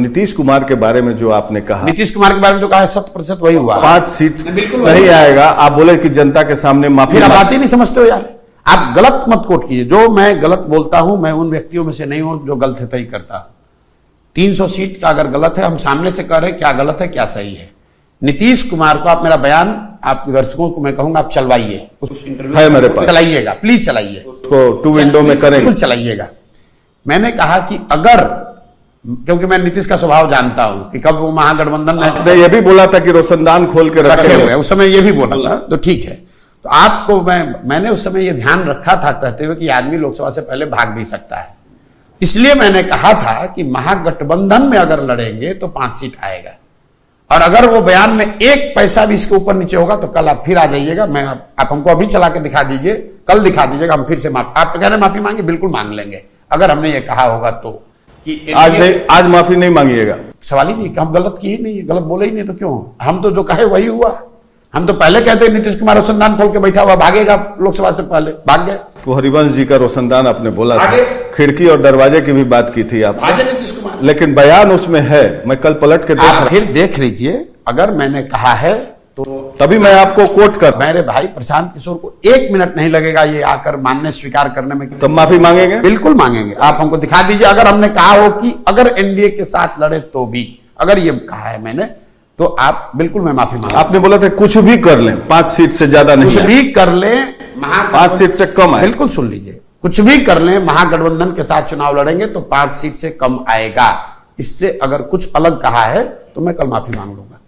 नीतीश कुमार के बारे में जो आपने कहा, नीतीश कुमार के बारे में जो कहा 100% वही हुआ। 5 सीट नहीं आएगा, आप बोले कि जनता के सामने माफी। फिर आप बात ही नहीं समझते हो यार, आप गलत मत कोट कीजिए। जो मैं गलत बोलता हूं, मैं उन व्यक्तियों में से नहीं हूं जो गलत है ही करता। 300 सीट का अगर गलत है, हम सामने से कह रहे हैं क्या गलत है क्या सही है। नीतीश कुमार को आप, मेरा बयान आप दर्शकों को मैं कहूंगा आप चलवाइए, उस इंटरव्यू है मेरे पास, चलाइएगा, प्लीज चलाइए, उसको 2 विंडो में करेंगे, बिल्कुल चलाइएगा। मैंने कहा कि अगर, क्योंकि मैं नीतीश का स्वभाव जानता हूं कि कब वो महागठबंधन आपने ये भी बोला था कि रोशनदान खोल के रखे हुए, उस समय ये भी बोला था, तो ठीक है। तो आपको मैंने उस समय ये ध्यान रखा था कहते हुए कि आदमी लोकसभा से पहले भाग भी सकता है, इसलिए मैंने कहा था कि महागठबंधन में अगर लड़ेंगे तो 5 सीट आएगा, और अगर वो बयान में 1 पैसा भी इसके ऊपर नीचे होगा तो कल आप फिर आ जाइएगा। मैं आप हमको अभी चला के दिखा दीजिए, कल दिखा दीजिएगा, हम फिर से आप कह रहे हैं माफी मांगे, बिल्कुल मांग लेंगे अगर हमने ये कहा होगा तो कि आज माफी नहीं मांगिएगा। सवाल ही नहीं, हम गलत किए नहीं, गलत बोले ही नहीं तो क्यों, हम तो जो कहे वही हुआ। हम तो पहले कहते नीतीश कुमार रोशनदान खोल के बैठा हुआ भागेगा लोकसभा से पहले, भाग गए। तो हरिवंश जी का रोशनदान आपने बोला था, खिड़की और दरवाजे की भी बात की थी आप, नीतीश कुमार, लेकिन बयान उसमें है, मैं कल पलट के फिर देख लीजिए। अगर मैंने कहा है तो तभी मैं आपको कोट कर, मेरे भाई प्रशांत किशोर को 1 मिनट नहीं लगेगा ये आकर मानने स्वीकार करने में। तब माफी मांगेंगे, बिल्कुल मांगेंगे। आप हमको दिखा दीजिए, अगर हमने कहा हो कि अगर एनडीए के साथ लड़े तो भी, अगर ये कहा है मैंने, तो आप बिल्कुल मैं माफी मांग। आपने बोला था कुछ भी कर लें, 5 सीट से ज्यादा नहीं, कुछ भी कर लें, 5 सीट से कम है, बिल्कुल सुन लीजिए, कुछ भी कर लें, महागठबंधन के साथ चुनाव लड़ेंगे तो 5 सीट से कम आएगा। इससे अगर कुछ अलग कहा है तो मैं कल माफी मांग लूंगा।